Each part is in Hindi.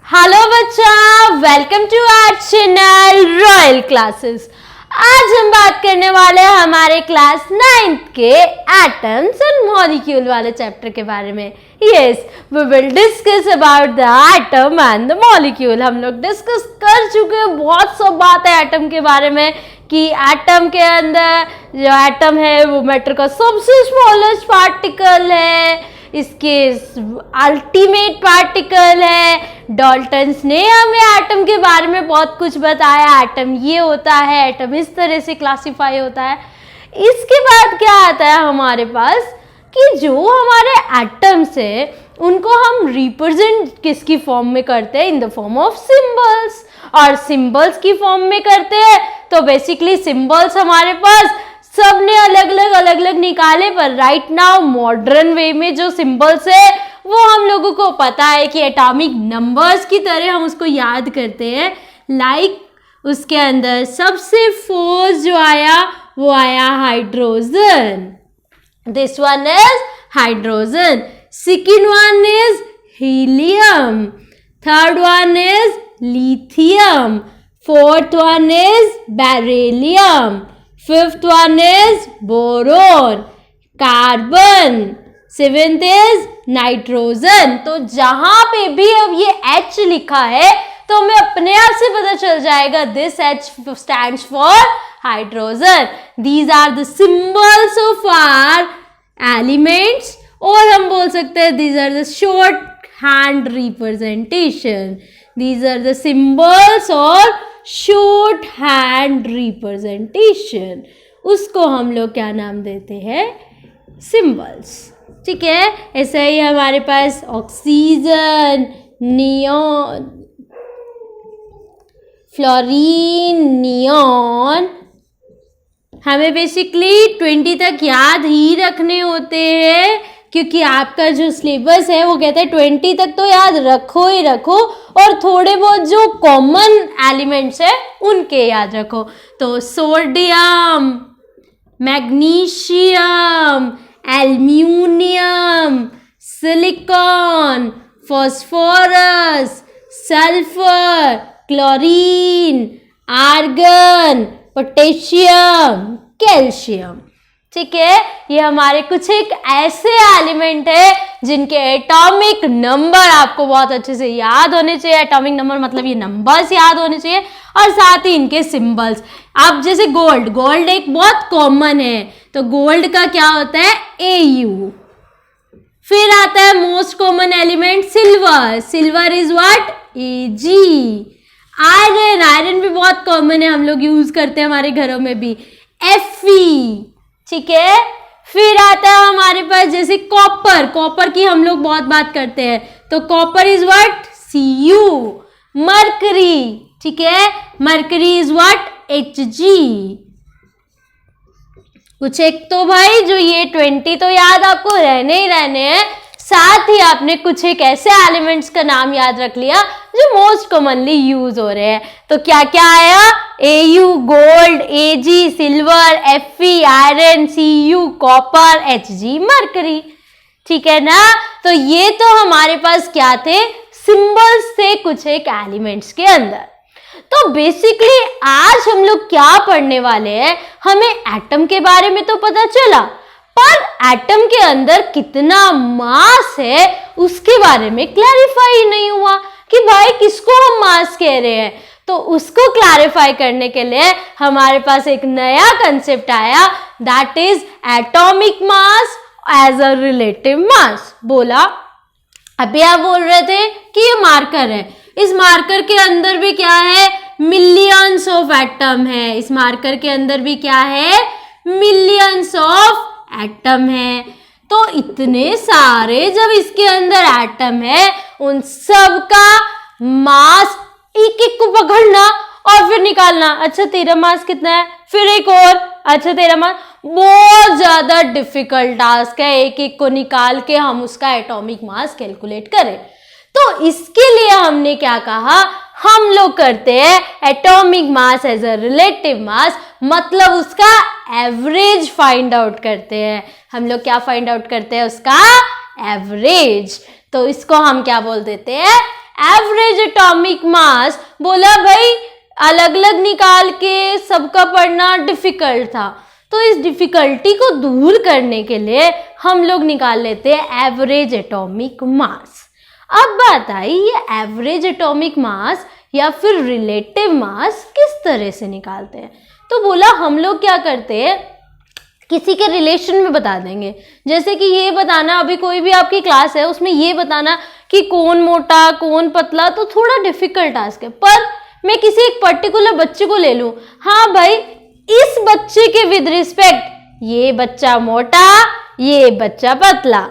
हेलो बच्चा, welcome to our channel royal classes. आज हम बात करने वाले हैं हमारे क्लास 9th के एटम्स एंड मॉलिक्यूल वाले चैप्टर के बारे में। Yes, we will discuss about the atom and the molecule. हम लोग डिस्कस कर चुके हैं, बहुत सब बात है एटम के बारे में कि एटम के अंदर जो एटम है वो मैटर का सबसे स्मॉलेस्ट पार्टिकल है, इसके अल्टीमेट पार्टिकल है। डाल्टन्स ने हमें एटम के बारे में बहुत कुछ बताया, एटम ये होता है, एटम इस तरह से क्लासिफाई होता है। इसके बाद क्या आता है हमारे पास कि जो हमारे एटम्स है उनको हम रिप्रेजेंट किसकी फॉर्म में करते हैं, in the form of symbols. और सिंबल्स की फॉर्म में करते हैं तो बेसिकली सिंबल्स हमारे पास सबने अलग अलग निकाले, पर राइट नाउ मॉडर्न वे में जो सिंबल्स है वो हम लोगों को पता है कि एटॉमिक नंबर्स की तरह हम उसको याद करते हैं। लाइक उसके अंदर सबसे फर्स्ट जो आया वो आया hydrogen. This one is hydrogen. Second one is helium. Third one is lithium. Fourth one is beryllium. Fifth one is boron, carbon. Seventh is nitrogen. तो जहां पे भी अब ये H लिखा है तो हमें अपने आप से पता चल जाएगा this H stands for hydrogen. These are the symbols of our elements, और हम बोल सकते हैं these are the short hand representation. These are the symbols और शॉर्ट हैंड रिप्रेजेंटेशन, उसको हम लोग क्या नाम देते हैं, सिंबल्स। ठीक है, ऐसे ही हमारे पास ऑक्सीजन, नियॉन, फ्लोरीन, नियॉन हमें बेसिकली 20 तक याद ही रखने होते हैं, क्योंकि आपका जो सिलेबस है वो कहता है 20 तक तो याद रखो ही रखो, और थोड़े बहुत जो कॉमन एलिमेंट्स है उनके याद रखो। तो sodium, magnesium, aluminium, silicon, phosphorus, sulphur, chlorine, argon, potassium, calcium. ठीक है, ये हमारे कुछ एक ऐसे एलिमेंट है जिनके एटॉमिक नंबर आपको बहुत अच्छे से याद होने चाहिए। एटॉमिक नंबर मतलब ये नंबर्स याद होने चाहिए, और साथ ही इनके सिंबल्स। आप जैसे गोल्ड एक बहुत कॉमन है, तो गोल्ड का क्या होता है, AU। फिर आता है most common element silver is what, AG। Iron भी बहुत कॉमन है, हम लोग यूज करते हैं हमारे घरों में भी, Fe। ठीक है, फिर आता है हमारे पास जैसे कॉपर की हम लोग बहुत बात करते हैं, तो copper is what, Cu। Mercury, ठीक है, मरकरी इज व्हाट, Hg। कुछ एक तो भाई जो ये 20 तो याद आपको रहने ही रहने हैं, साथ ही आपने कुछ एक ऐसे एलिमेंट्स का नाम याद रख लिया जो मोस्ट कॉमनली यूज हो रहे हैं। तो क्या क्या आया, AU gold, AG silver, Fe iron, Cu copper, Hg mercury. ठीक है ना, तो ये तो हमारे पास क्या थे, सिंबल्स थे कुछ एक एलिमेंट्स के अंदर। तो बेसिकली आज हम लोग क्या पढ़ने वाले हैं, हमें एटम के बारे में तो पता चला, पर एटम के अंदर कितना मास है उसके बारे में क्लैरिफाई नहीं हुआ कि भाई किसको हम मास कह रहे हैं। तो उसको क्लैरिफाई करने के लिए हमारे पास एक नया कंसेप्ट आया, that is atomic mass as a relative mass. बोला अभी आप बोल रहे थे कि ये मार्कर है, इस मार्कर के अंदर भी क्या है, मिलियंस ऑफ एटम है। इस मार्कर के अंदर भी क्या है, मिलियंस ऑफ एटम है। तो इतने सारे जब इसके अंदर एटम है, उन सब का मास एक एक को पकड़ना और फिर निकालना, अच्छा तेरा मास कितना है, फिर एक और, अच्छा तेरा मास, बहुत ज्यादा डिफिकल्ट टास्क है एक एक को निकाल के हम उसका एटॉमिक मास कैलकुलेट करें। तो इसके लिए हमने क्या कहा, हम लोग करते हैं atomic mass as a relative mass, मतलब उसका एवरेज फाइंड आउट करते हैं। हम लोग क्या फाइंड आउट करते हैं, उसका एवरेज। तो इसको हम क्या बोल देते हैं, एवरेज एटॉमिक मास, बोला भाई अलग अलग निकाल के सबका पढ़ना डिफिकल्ट था, तो इस डिफिकल्टी को दूर करने के लिए हम लोग निकाल लेते हैं एवरेज एटॉमिक मास। अब बात आई ये एवरेज एटॉमिक मास या फिर रिलेटिव मास किस तरह से निकालते हैं। तो बोला हम लोग क्या करते हैं, किसी के रिलेशन में बता देंगे। जैसे कि ये बताना, अभी कोई भी आपकी क्लास है उसमें ये बताना कि कौन मोटा कौन पतला, तो थोड़ा डिफिकल्ट टास्क है। पर मैं किसी एक पर्टिकुलर बच्चे को ले लूं, हाँ भाई इस बच्चे के विद रिस्पेक्ट ये बच्चा मोटा ये बच्चा पतला,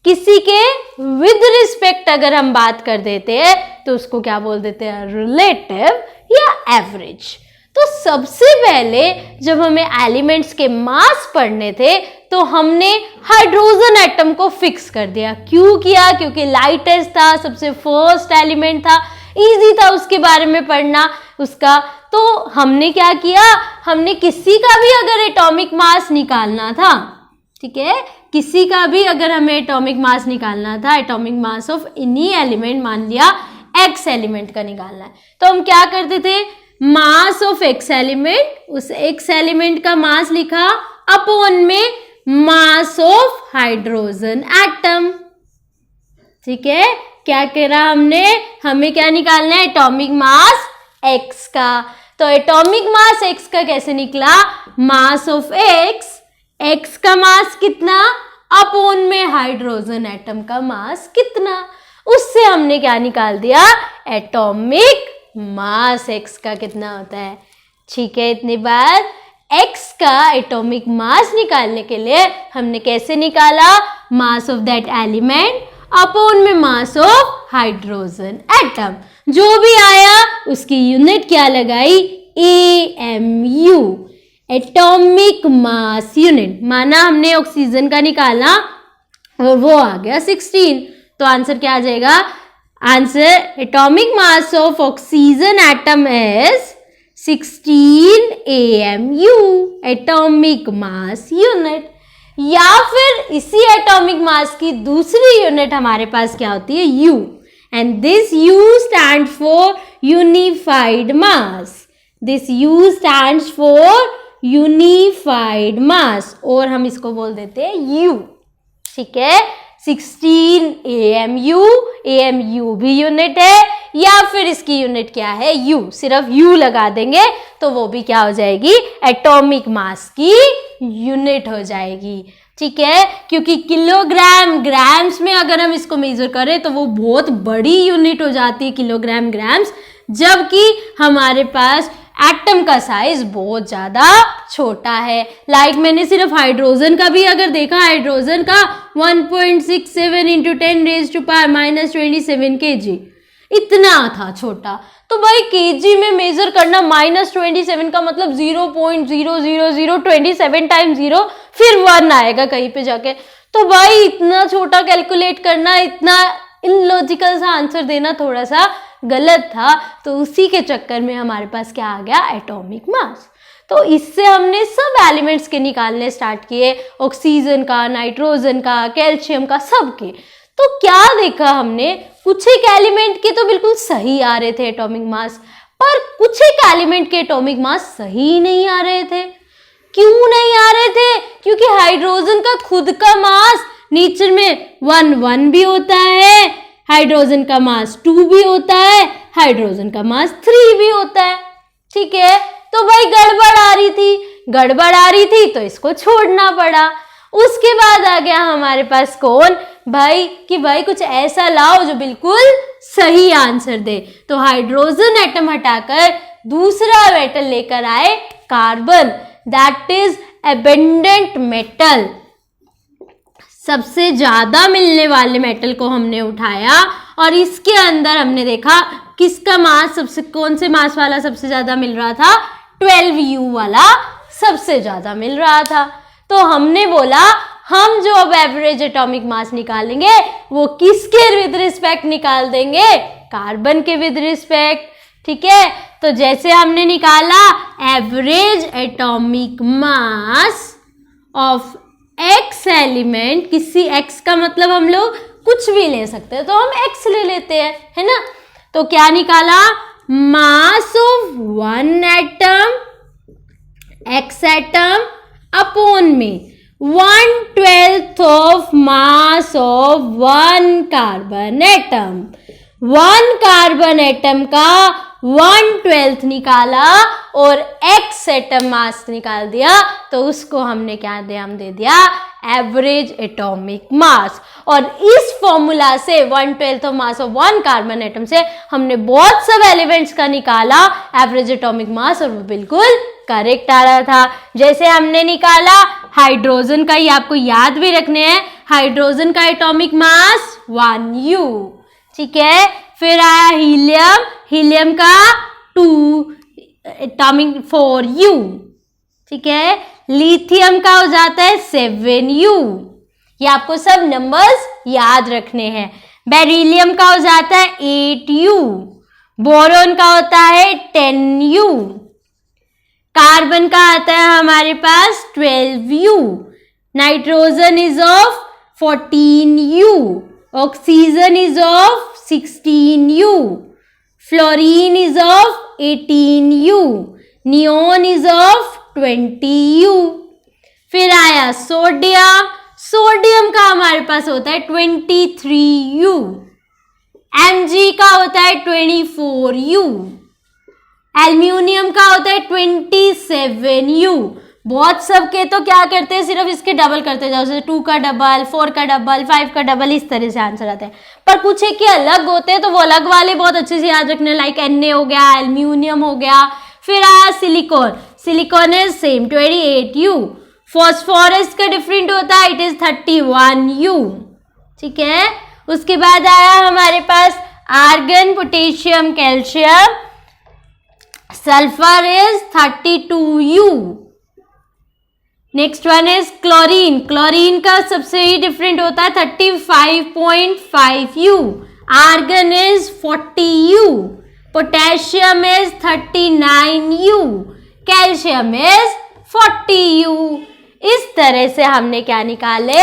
किसी के विद रिस्पेक्ट अगर हम बात कर देते हैं तो उसको क्या बोल देते हैं, रिलेटिव या एवरेज। तो सबसे पहले जब हमें एलिमेंट्स के मास पढ़ने थे तो हमने हाइड्रोजन एटम को फिक्स कर दिया। क्यों किया, क्योंकि लाइटेस्ट था, सबसे फर्स्ट एलिमेंट था, इजी था उसके बारे में पढ़ना उसका। तो हमने क्या किया, हमने किसी का भी अगर एटॉमिक मास निकालना था, ठीक है, किसी का भी अगर हमें एटॉमिक मास निकालना था, atomic mass of any element, मान लिया एक्स एलिमेंट का निकालना है, तो हम क्या करते थे, मास ऑफ एक्स एलिमेंट, उस एक्स एलिमेंट का मास लिखा अपॉन में मास ऑफ हाइड्रोजन एटम। ठीक है, क्या कह रहा हमने, हमें क्या निकालना है, एटॉमिक मास एक्स का। तो एटॉमिक मास एक्स का कैसे निकला, मास ऑफ एक्स, एक्स का मास कितना अपॉन में हाइड्रोजन एटम का मास कितना, उससे हमने क्या निकाल दिया, एटॉमिक मास एक्स का कितना होता है। ठीक है, इतनी बार एक्स का एटॉमिक मास निकालने के लिए हमने कैसे निकाला, mass of that element upon में मास ऑफ हाइड्रोजन एटम। जो भी आया उसकी यूनिट क्या लगाई, AMU, एटॉमिक मास यूनिट। माना हमने ऑक्सीजन का निकाला और वो आ गया 16, तो आंसर क्या आ जाएगा, answer atomic mass of oxygen atom is 16 AMU, atomic mass unit. या फिर इसी एटॉमिक मास की दूसरी यूनिट हमारे पास क्या होती है, U, and this U stand for unified mass, this U stands for unified mass, और हम इसको बोल देते हैं U। ठीक है, 16 AMU, AMU भी यूनिट है, या फिर इसकी यूनिट क्या है, U, सिर्फ U लगा देंगे तो वो भी क्या हो जाएगी, एटॉमिक मास की यूनिट हो जाएगी। ठीक है, क्योंकि किलोग्राम ग्राम्स में अगर हम इसको मेजर करें तो वो बहुत बड़ी यूनिट हो जाती है, किलोग्राम ग्राम्स, जबकि हमारे पास एटम का साइज बहुत ज़्यादा छोटा है। लाइक मैंने सिर्फ हाइड्रोजन का भी अगर देखा, हाइड्रोजन का 1.67 इंटू 10⁻⁻27 kg, इतना था छोटा। तो भाई केजी में मेजर करना, -27 का मतलब 0.00027 टाइम्स 0, फिर 1 आएगा कहीं पे जाके। तो भाई इतना छोटा कैलकुलेट करना, इतना इलॉजिकल सा आंसर देना थोड़ा सा गलत था। तो उसी के चक्कर में हमारे पास क्या आ गया, एटॉमिक मास। तो इससे हमने सब एलिमेंट्स के निकालने स्टार्ट किए, ऑक्सीजन का, नाइट्रोजन का, कैल्शियम का, सबके। तो क्या देखा हमने, कुछ एक एलिमेंट के तो बिल्कुल सही आ रहे थे एटॉमिक मास, पर कुछ एक एलिमेंट के एटॉमिक मास सही नहीं आ रहे थे। क्यों नहीं आ रहे थे, क्योंकि हाइड्रोजन का खुद का मास नेचर में 1 भी होता है, हाइड्रोजन का मास 2 भी होता है, हाइड्रोजन का मास 3 भी होता है। ठीक है, तो भाई गड़बड़ आ रही थी तो इसको छोड़ना पड़ा। उसके बाद आ गया हमारे पास कौन, भाई कि भाई कुछ ऐसा लाओ जो बिल्कुल सही आंसर दे। तो हाइड्रोजन एटम हटाकर दूसरा मेटल लेकर आए, carbon, that is abundant metal. सबसे ज्यादा मिलने वाले मेटल को हमने उठाया और इसके अंदर हमने देखा किसका मास सबसे, कौन से मास वाला सबसे ज्यादा मिल रहा था, 12U वाला सबसे ज्यादा मिल रहा था। तो हमने बोला हम जो अब एवरेज एटॉमिक मास निकालेंगे वो किसके विद रिस्पेक्ट निकाल देंगे, कार्बन के विद रिस्पेक्ट। ठीक है, तो जैसे हमने निकाला average atomic mass of x element, किसी एक्स का मतलब हम लोग कुछ भी ले सकते हैं, तो हम एक्स ले लेते हैं, है ना। तो क्या निकाला, mass of one atom x atom upon में 1/12 of mass of one carbon atom. One carbon atom का 1/12 निकाला और एक्स एटम मास निकाल दिया, तो उसको हमने क्या दिया, हम दे दिया एवरेज एटॉमिक मास। और इस फॉर्मूला से 1/12 of mass of one carbon atom से हमने बहुत सब एलिमेंट्स का निकाला एवरेज एटॉमिक मास, और वो बिल्कुल करेक्ट आ रहा था। जैसे हमने निकाला हाइड्रोजन का, ये आपको याद भी रखने हैं, हाइड्रोजन का एटॉमिक मास 1U, ठीक है। फिर आया हीलियम, हीलियम का 2 एटॉमिक 4U, ठीक है। लिथियम का हो जाता है 7U, ये आपको सब नंबर्स याद रखने हैं। बेरिलियम का हो जाता है 8U, बोरोन का होता है 10U, कार्बन का आता है हमारे पास 12U, nitrogen is of 14U, oxygen is of 16U, fluorine is of 18U, neon is of 20U। फिर आया सोडियम, सोडियम का हमारे पास होता है 23U, Mg का होता है 24U, एल्यूमिनियम का होता है 27U। बहुत सबके तो क्या करते हैं, सिर्फ इसके डबल करते जाओ, जैसे 2 का डबल, 4 का डबल, 5 का डबल, इस तरह से आंसर आते हैं। पर पूछे कि अलग होते हैं तो वो अलग वाले बहुत अच्छे से याद रखने, लाइक Na हो गया, एल्यूमिनियम हो गया। फिर आया silicon, silicon is same 28U, phosphorus का डिफरेंट होता है, इट इज 31U, ठीक है। उसके बाद आया हमारे पास argon, potassium, calcium, sulphur is 32U। Next one is chlorine, chlorine का सबसे ही डिफरेंट होता है 35.5U, argon is 40U, potassium is 39U, calcium is 40U। इस तरह से हमने क्या निकाले,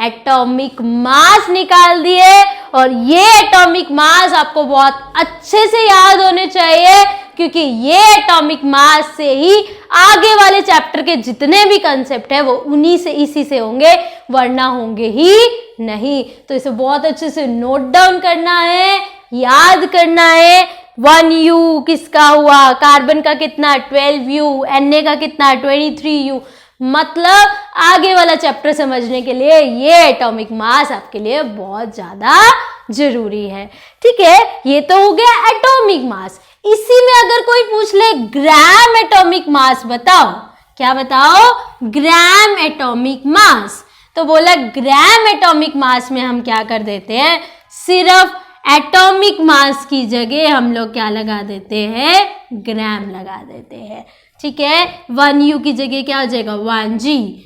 एटॉमिक मास निकाल दिए। और ये एटॉमिक मास आपको बहुत अच्छे से याद होने चाहिए, क्योंकि ये एटॉमिक मास से ही आगे वाले चैप्टर के जितने भी कंसेप्ट है वो उन्हीं से, इसी से होंगे, वरना होंगे ही नहीं। तो इसे बहुत अच्छे से नोट डाउन करना है, याद करना है। 1U किसका हुआ, कार्बन का कितना 12U, Na का कितना 23U। मतलब आगे वाला चैप्टर समझने के लिए ये एटॉमिक मास आपके लिए बहुत ज्यादा जरूरी है, ठीक है। ये तो हो गया एटॉमिक मास। इसी में अगर कोई पूछ ले ग्राम एटॉमिक मास बताओ, क्या बताओ, ग्राम एटॉमिक मास, तो बोला ग्राम एटॉमिक मास में हम क्या कर देते हैं, सिर्फ एटॉमिक मास की जगह हम लोग क्या लगा देते हैं, ग्राम लगा देते हैं, ठीक है। 1U की जगह क्या हो जाएगा 1G,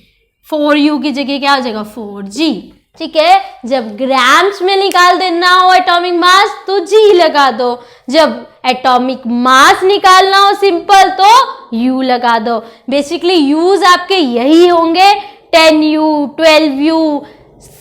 4U की जगह क्या हो जाएगा 4G, ठीक है। जब ग्राम्स में निकाल देना हो एटॉमिक मास तो G लगा दो, जब एटॉमिक मास निकालना हो सिंपल तो U लगा दो। बेसिकली यूज आपके यही होंगे, 10U, 12U,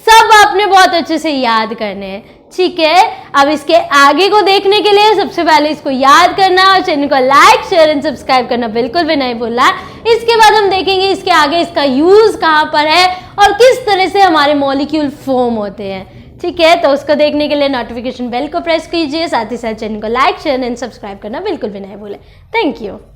सब आपने बहुत अच्छे से याद करने हैं, ठीक है। अब इसके आगे को देखने के लिए सबसे पहले इसको याद करना और चैनल को लाइक, शेयर एंड सब्सक्राइब करना बिल्कुल भी नहीं भूलना। इसके बाद हम देखेंगे इसके आगे इसका यूज कहाँ पर है और किस तरह से हमारे मॉलिक्यूल फॉर्म होते हैं, ठीक है। तो उसको देखने के लिए नोटिफिकेशन बेल को प्रेस कीजिए, साथ ही साथ चैनल को लाइक, शेयर एंड सब्सक्राइब करना बिल्कुल भी नहीं भूलें। Thank you.